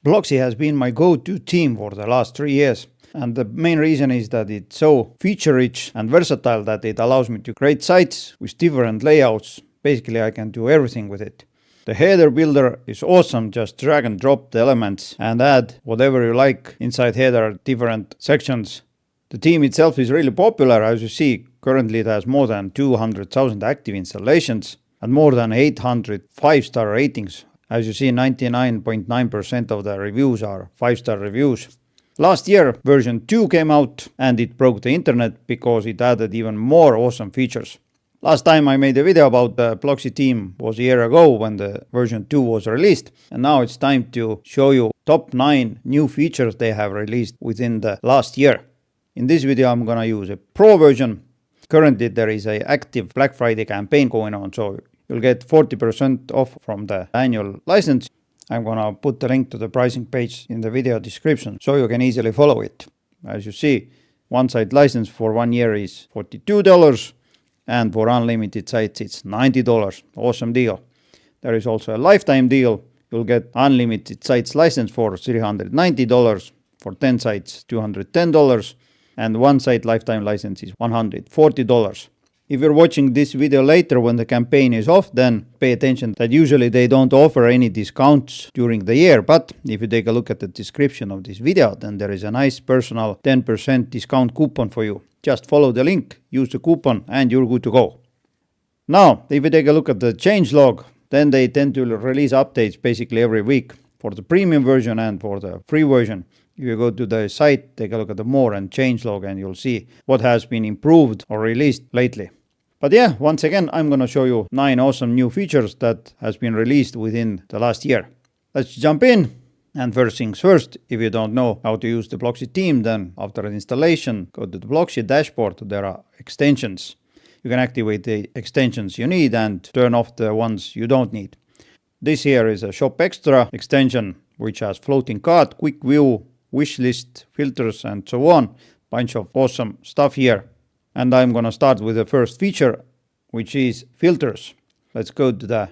Blocksy has been my go-to theme for the last 3 years. And the main reason is that it's so feature-rich and versatile that it allows me to create sites with different layouts. Basically, I can do everything with it. The header builder is awesome. Just drag and drop the elements and add whatever you like inside header, different sections. The theme itself is really popular. As you see, currently it has more than 200,000 active installations and more than 800 5-star ratings. As you see, 99.9% of the reviews are 5-star reviews. Last year, version 2 came out and it broke the internet because it added even more awesome features. Last time I made a video about the Blocksy theme was a year ago when the version 2 was released, and now it's time to show you top 9 new features they have released within the last year. In this video I'm gonna use a pro version. Currently there is an active Black Friday campaign going on, so you'll get 40% off from the annual license. I'm gonna put the link to the pricing page in the video description so you can easily follow it. As you see, one site license for 1 year is $42 and for unlimited sites it's $90. Awesome deal. There is also a lifetime deal. You'll get unlimited sites license for $390, for 10 sites $210, and one site lifetime license is $140. If you're watching this video later when the campaign is off, then pay attention that usually they don't offer any discounts during the year. But if you take a look at the description of this video, then there is a nice personal 10% discount coupon for you. Just follow the link, use the coupon, and you're good to go. Now, if you take a look at the changelog, then they tend to release updates basically every week for the premium version and for the free version. If you go to the site, take a look at the more and changelog, and you'll see what has been improved or released lately. But yeah, once again, I'm going to show you 9 awesome new features that has been released within the last year. Let's jump in. And first things first, if you don't know how to use the Blocksy theme, then after installation, go to the Blocksy dashboard. There are extensions. You can activate the extensions you need and turn off the ones you don't need. This here is a Shop Extra extension, which has floating cart, quick view, wish list, filters, and so on. Bunch of awesome stuff here. And I'm going to start with the first feature, which is filters. Let's go to the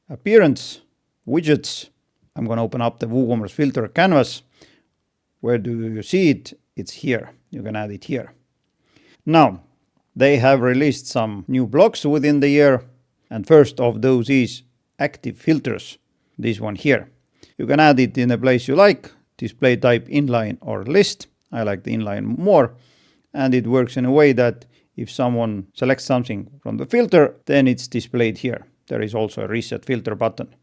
appearance, widgets. I'm going to open up the WooCommerce filter canvas. Where do you see it? It's here. You can add it here. Now, they have released some new blocks within the year. And first of those is active filters. This one here. You can add it in a place you like. Display type inline or list. I like the inline more. And it works in a way that if someone selects something from the filter, then it's displayed here. There is also a reset filter button.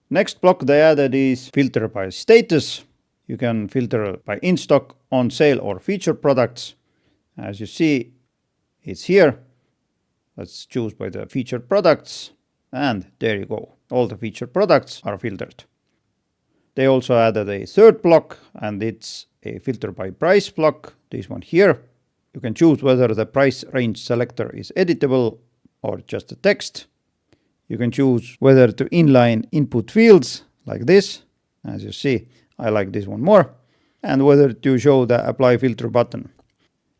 Next block they added is filter by status. You can filter by in stock, on sale, or featured products. As you see, it's here. Let's choose by the featured products. And there you go. All the featured products are filtered. They also added a third block, and it's a filter by price block. This one here. You can choose whether the price range selector is editable or just a text. You can choose whether to inline input fields like this. As you see, I like this one more. And whether to show the apply filter button.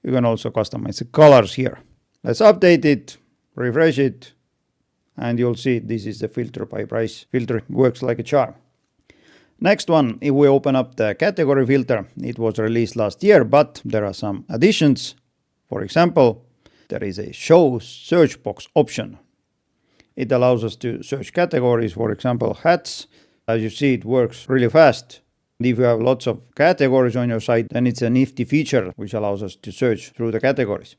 You can also customize the colors here. Let's update it, refresh it, and you'll see this is the filter by price filter. It works like a charm. Next one, if we open up the category filter, it was released last year, but there are some additions. For example, there is a show search box option. It allows us to search categories, for example, hats. As you see, it works really fast. And if you have lots of categories on your site, then it's a nifty feature which allows us to search through the categories.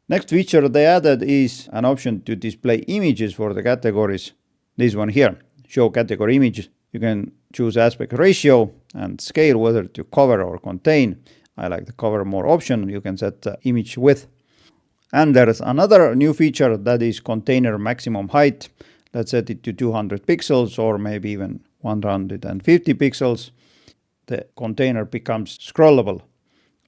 Next feature they added is an option to display images for the categories. This one here, show category images. You can choose aspect ratio and scale, whether to cover or contain. I like the cover more option. You can set the image width. And there's another new feature that is container maximum height. Let's set it to 200 pixels or maybe even 150 pixels. The container becomes scrollable.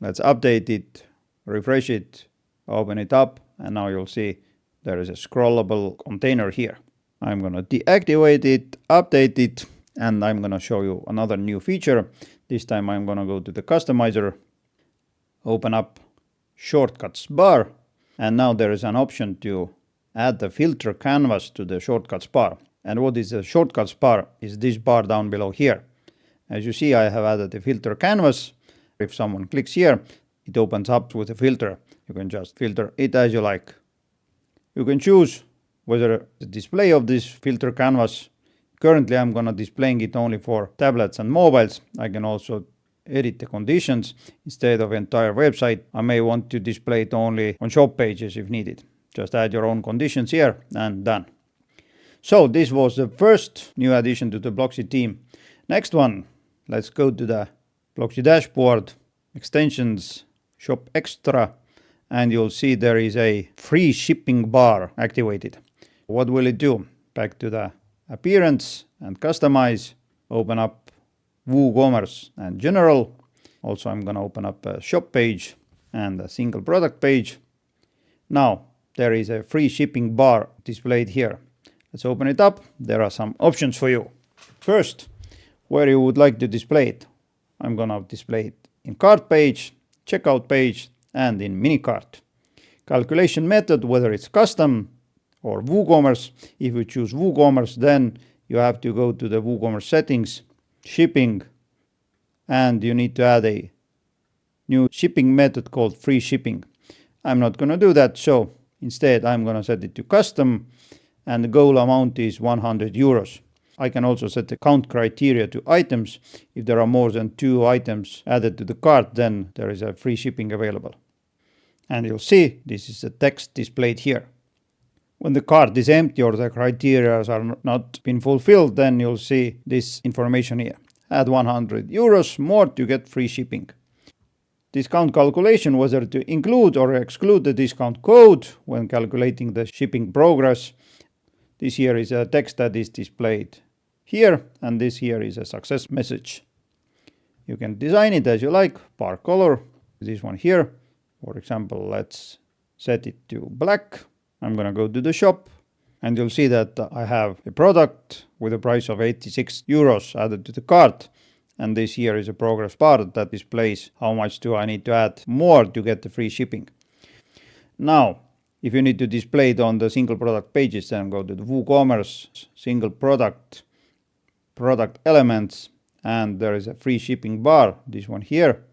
Let's update it, refresh it, open it up, and now you'll see there is a scrollable container here. I'm going to deactivate it, update it, and I'm going to show you another new feature. This time I'm going to go to the customizer, open up shortcuts bar, and now there is an option to add the filter canvas to the shortcuts bar. And what is the shortcuts bar is this bar down below here. As you see, I have added a filter canvas. If someone clicks here, it opens up with a filter. You can just filter it as you like. You can choose whether the display of this filter canvas. Currently I'm gonna displaying it only for tablets and mobiles. I can also edit the conditions. Instead of entire website, I may want to display it only on shop pages if needed. Just add your own conditions here and done. So this was the first new addition to the Blocksy theme. Next one, let's go to the Blocksy dashboard, extensions, shop extra, and you'll see there is a free shipping bar activated. What will it do? Back to the appearance and customize, open up WooCommerce and general. Also I'm gonna open up a shop page and a single product page. Now there is a free shipping bar displayed here. Let's open it up. There are some options for you. First, where you would like to display it. I'm gonna display it in cart page, checkout page, and in mini cart. Calculation method, whether it's custom or WooCommerce. If you choose WooCommerce, then you have to go to the WooCommerce settings, shipping, and you need to add a new shipping method called free shipping. I'm not gonna do that, so instead I'm gonna set it to custom, and the goal amount is 100 euros. I can also set the count criteria to items. If there are more than 2 items added to the cart, then there is a free shipping available. And you'll see this is the text displayed here. When the cart is empty or the criteria are not been fulfilled, then you'll see this information here. Add 100 euros more to get free shipping. Discount calculation, whether to include or exclude the discount code when calculating the shipping progress. This here is a text that is displayed here, and this here is a success message. You can design it as you like, bar color, this one here. For example, let's set it to black. I'm gonna go to the shop, and you'll see that I have a product with a price of 86 euros added to the cart. And this here is a progress bar that displays how much do I need to add more to get the free shipping. Now, if you need to display it on the single product pages, then go to the WooCommerce, single product, product elements, and there is a free shipping bar, this one here.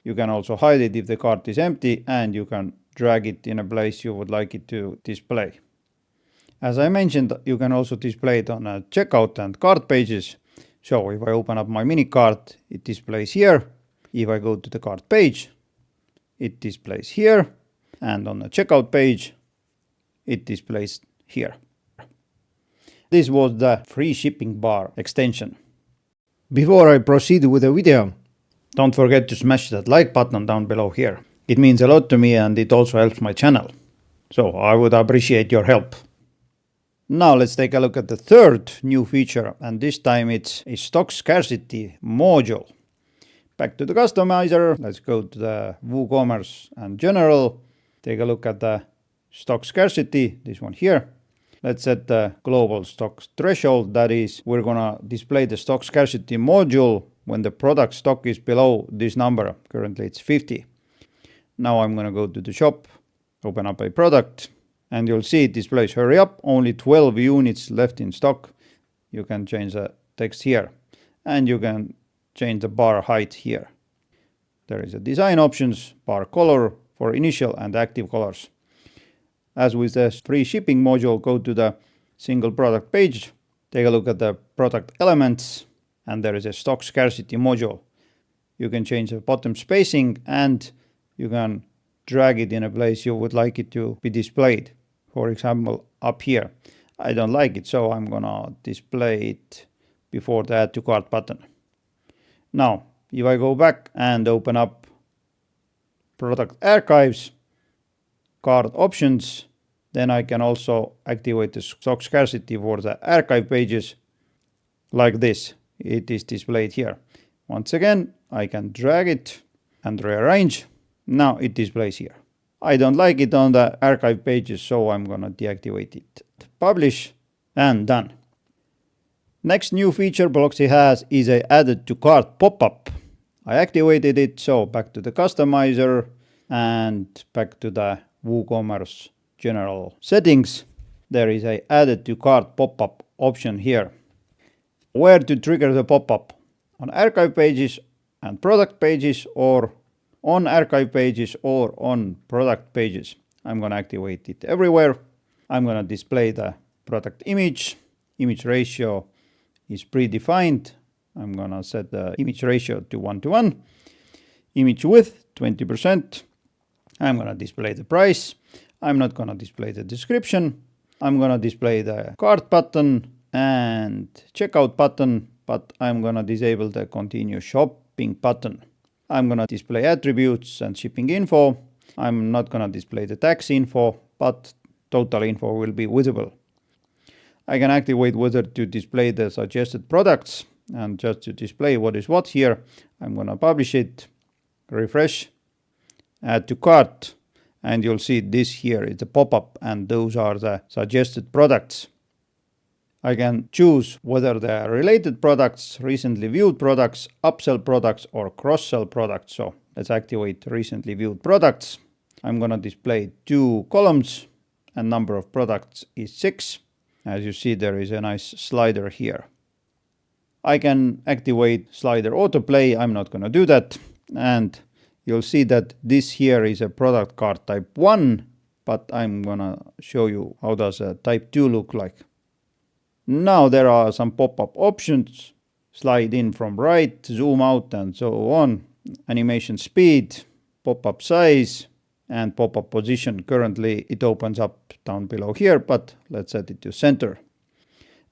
You can also hide it if the cart is empty, and you can drag it in a place you would like it to display. As I mentioned, you can also display it on checkout and cart pages. So if I open up my mini cart, it displays here. If I go to the cart page, it displays here. And on the checkout page, it displays here. This was the free shipping bar extension. Before I proceed with the video, don't forget to smash that like button down below here. It means a lot to me, and it also helps my channel. So I would appreciate your help. Now let's take a look at the third new feature, and this time it's a stock scarcity module. Back to the customizer, let's go to the WooCommerce and general. Take a look at the stock scarcity, this one here. Let's set the global stock threshold. That is, we're gonna display the stock scarcity module when the product stock is below this number. Currently it's 50. Now I'm gonna go to the shop, open up a product, and you'll see it displays hurry up, only 12 units left in stock. You can change the text here, and you can change the bar height here. There is a design options, bar color for initial and active colors. As with the free shipping module, go to the single product page, take a look at the product elements, and there is a stock scarcity module. You can change the bottom spacing, and you can drag it in a place you would like it to be displayed. For example, up here. I don't like it, so I'm gonna display it before the add to cart button. Now, if I go back and open up product archives, cart options, then I can also activate the stock scarcity for the archive pages like this. It is displayed here. Once again, I can drag it and rearrange. Now it displays here. I don't like it on the archive pages, so I'm gonna deactivate it. Publish, and done. Next new feature Blocksy has is a added to cart pop-up. I activated it, so back to the customizer and back to the WooCommerce general settings. There is a added to cart pop-up option here. Where to trigger the pop-up? on archive pages and product pages, or on archive pages or on product pages. I'm going to activate it everywhere. I'm going to display the product image. Image ratio is predefined. I'm going to set the image ratio to 1:1. Image width 20%. I'm going to display the price. I'm not going to display the description. I'm going to display the cart button and checkout button, but I'm going to disable the continue shopping button. I'm going to display attributes and shipping info. I'm not going to display the tax info, but total info will be visible. I can activate whether to display the suggested products, and just to display what is what here, I'm going to publish it, refresh, add to cart, and you'll see this here is the pop-up, and those are the suggested products. I can choose whether they are related products, recently viewed products, upsell products, or cross-sell products. So let's activate recently viewed products. I'm going to display 2 columns, and number of products is 6. As you see, there is a nice slider here. I can activate slider autoplay. I'm not going to do that. And you'll see that this here is a product cart type 1, but I'm going to show you how does a type 2 look like. Now there are some pop-up options, slide in from right, zoom out, and so on, animation speed, pop-up size, and pop-up position. Currently it opens up down below here, but let's set it to center.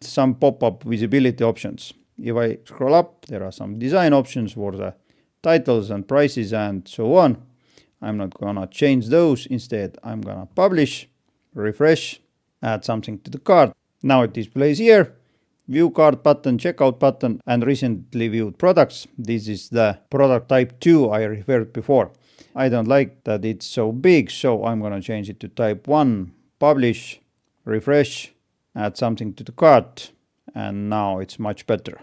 Some pop-up visibility options. If I scroll up, there are some design options for the titles and prices and so on. I'm not gonna change those. Instead, I'm gonna publish, refresh, add something to the cart. Now it displays here, view cart button, checkout button, and recently viewed products. This is the product type 2 I referred before. I don't like that it's so big, so I'm gonna change it to type 1, publish, refresh, add something to the cart, and now it's much better.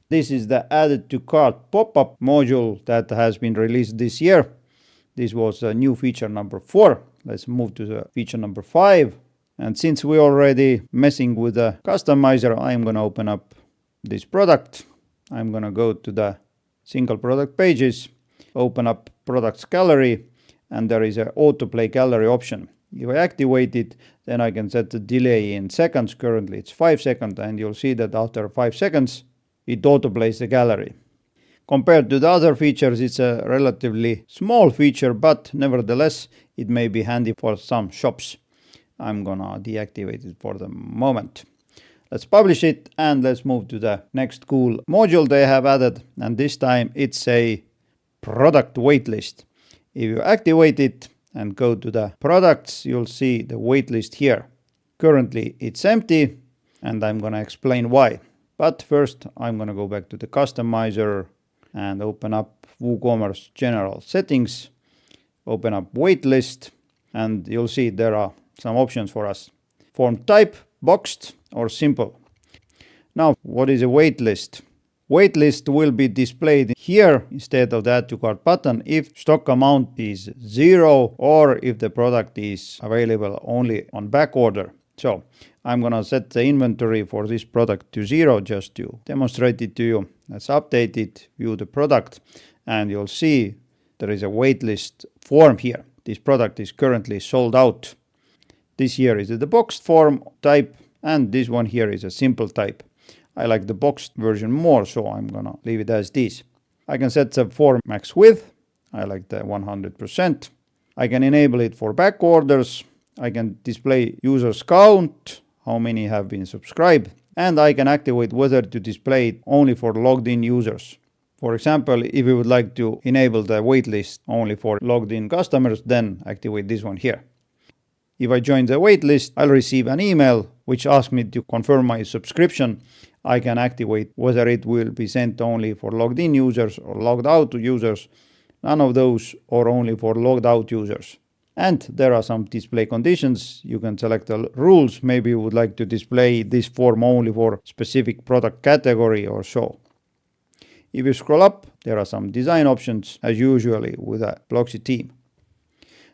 This is the added to cart pop-up module that has been released this year. This was a new feature number 4. Let's move to the feature number 5. And since we're already messing with the customizer, I'm going to open up this product. I'm going to go to the single product pages, open up products gallery, and there is an autoplay gallery option. If I activate it, then I can set the delay in seconds. Currently it's 5 seconds, and you'll see that after 5 seconds, it autoplays the gallery. Compared to the other features, it's a relatively small feature, but nevertheless, it may be handy for some shops. I'm gonna deactivate it for the moment. Let's publish it, and let's move to the next cool module they have added, and this time it's a product waitlist. If you activate it and go to the products, you'll see the waitlist here. Currently it's empty, and I'm gonna explain why. But first I'm gonna go back to the customizer and open up WooCommerce general settings, open up waitlist, and you'll see there are some options for us. Form type, boxed, or simple. Now, what is a waitlist? Waitlist will be displayed here instead of the add to cart button if stock amount is 0 or if the product is available only on back order. So I'm gonna set the inventory for this product to 0 just to demonstrate it to you. Let's update it, view the product, and you'll see there is a waitlist form here. This product is currently sold out. This here is the boxed form type, and this one here is a simple type. I like the boxed version more, so I'm gonna leave it as this. I can set the form max width. I like the 100%. I can enable it for back orders. I can display users count, how many have been subscribed, and I can activate whether to display it only for logged in users. For example, if you would like to enable the waitlist only for logged in customers, then activate this one here. If I join the waitlist, I'll receive an email which asks me to confirm my subscription. I can activate whether it will be sent only for logged in users or logged out users, none of those, or only for logged out users. And there are some display conditions. You can select the rules. Maybe you would like to display this form only for specific product category or so. If you scroll up, there are some design options as usually with a Blocksy theme.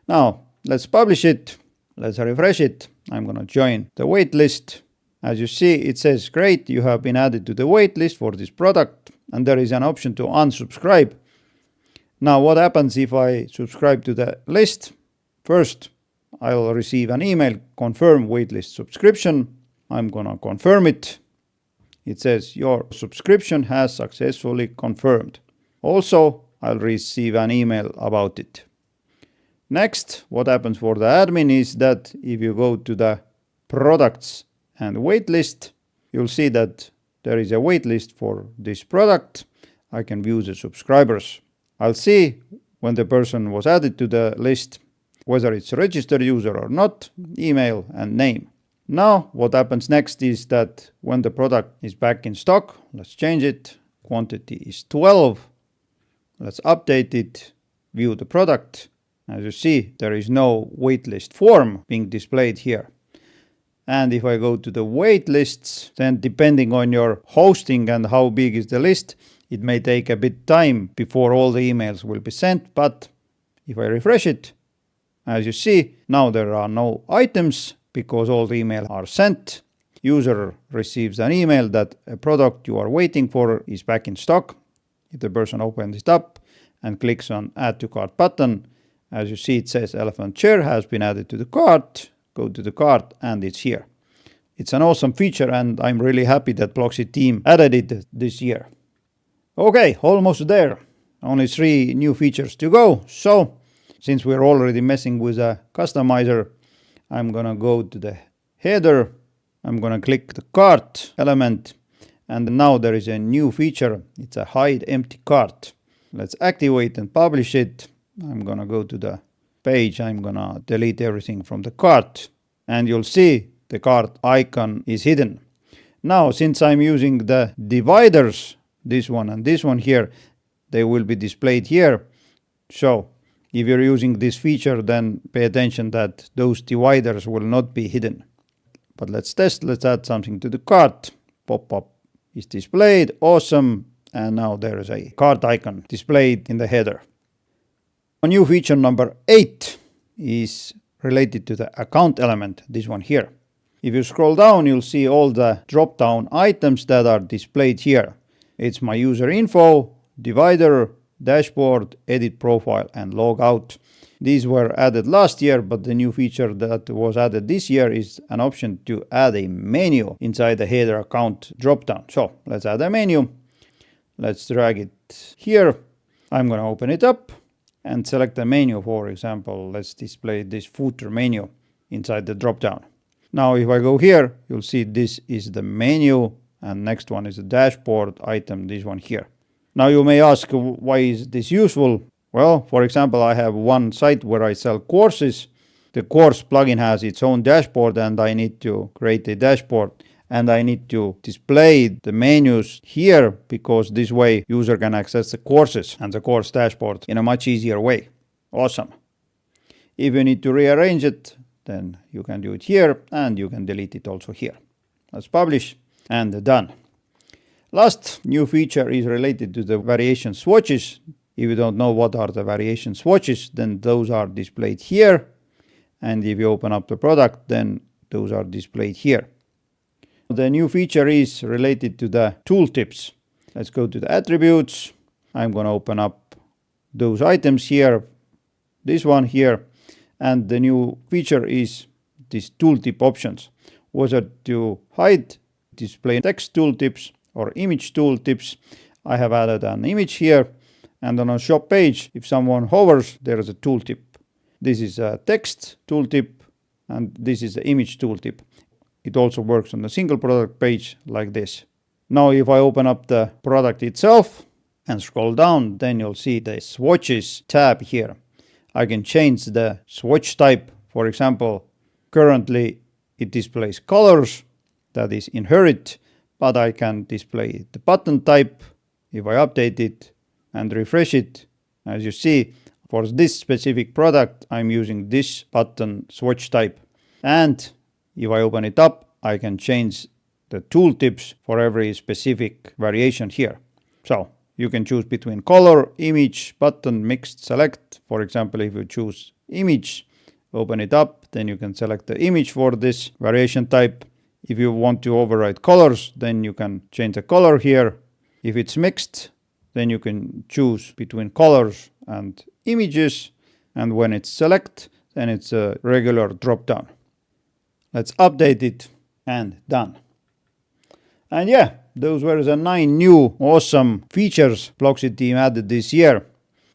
Now, let's publish it. Let's refresh it. I'm going to join the waitlist. As you see, it says, great, you have been added to the waitlist for this product. and there is an option to unsubscribe. Now what happens if I subscribe to the list? First, I'll receive an email, confirm waitlist subscription. I'm gonna confirm it. It says your subscription has successfully confirmed. Also, I'll receive an email about it. Next, what happens for the admin is that if you go to the products and waitlist, you'll see that there is a waitlist for this product. I can view the subscribers. I'll see when the person was added to the list, whether it's a registered user or not, email and name. Now what happens next is that when the product is back in stock, let's change it. Quantity is 12. Let's update it, view the product. As you see, there is no waitlist form being displayed here. And if I go to the waitlists, then depending on your hosting and how big is the list, it may take a bit time before all the emails will be sent. But if I refresh it, as you see, now there are no items because all the emails are sent. User receives an email that a product you are waiting for is back in stock. If the person opens it up and clicks on Add to Cart button, as you see, it says elephant chair has been added to the cart. Go to the cart and it's here. It's an awesome feature and I'm really happy that Blocksy team added it this year. Okay, almost there. Only 3 new features to go. So, since we're already messing with a customizer, I'm gonna go to the header. I'm gonna click the cart element. And now there is a new feature. It's a hide empty cart. Let's activate and publish it. I'm gonna go to the page. I'm gonna delete everything from the cart. And you'll see the cart icon is hidden. Now, since I'm using the dividers, this one and this one here, they will be displayed here. So, if you're using this feature, then pay attention that those dividers will not be hidden. But let's test. Let's add something to the cart. Pop-up is displayed. Awesome. And now there is a cart icon displayed in the header. A new feature number 8 is related to the account element, this one here. If you scroll down, you'll see all the drop-down items that are displayed here. It's my user info, divider, dashboard, edit profile, and log out. These were added last year, but the new feature that was added this year is an option to add a menu inside the header account dropdown. So let's add a menu. Let's drag it here. I'm going to open it up and select the menu. For example, let's display this footer menu inside the dropdown. Now, if I go here, you'll see this is the menu, and next one is the dashboard item, this one here. Now you may ask, why is this useful? Well, for example, I have one site where I sell courses. The course plugin has its own dashboard and I need to create a dashboard and I need to display the menus here because this way user can access the courses and the course dashboard in a much easier way. Awesome. If you need to rearrange it, then you can do it here and you can delete it also here. Let's publish and done. Last new feature is related to the variation swatches. If you don't know what are the variation swatches, then those are displayed here. And if you open up the product, then those are displayed here. The new feature is related to the tooltips. Let's go to the attributes. I'm going to open up those items here, this one here. And the new feature is these tooltip options. Whether to hide, display text tooltips, or image tooltips. I have added an image here, and on a shop page, if someone hovers, there is a tooltip. This is a text tooltip, and this is the image tooltip. It also works on the single product page like this. Now, if I open up the product itself and scroll down, then you'll see the swatches tab here. I can change the swatch type. For example, currently it displays colors, that is inherit, but I can display the button type. If I update it and refresh it, as you see, for this specific product, I'm using this button swatch type. And if I open it up, I can change the tooltips for every specific variation here. So you can choose between color, image, button, mixed, select. For example, if you choose image, open it up, then you can select the image for this variation type. If you want to override colors, then you can change the color here. If it's mixed, then you can choose between colors and images. And when it's select, then it's a regular drop down. Let's update it and done. And yeah, those were the 9 new awesome features Blocksy team added this year.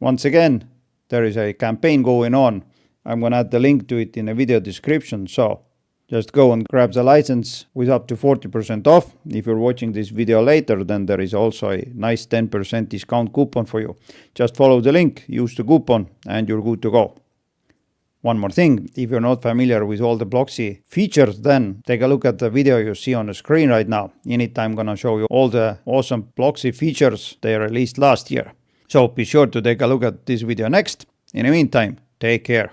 Once again, there is a campaign going on. I'm going to add the link to it in a video description. So just go and grab the license with up to 40% off. If you're watching this video later, then there is also a nice 10% discount coupon for you. Just follow the link, use the coupon, and you're good to go. One more thing, if you're not familiar with all the Blocksy features, then take a look at the video you see on the screen right now. In it, I'm going to show you all the awesome Blocksy features they released last year. So be sure to take a look at this video next. In the meantime, take care.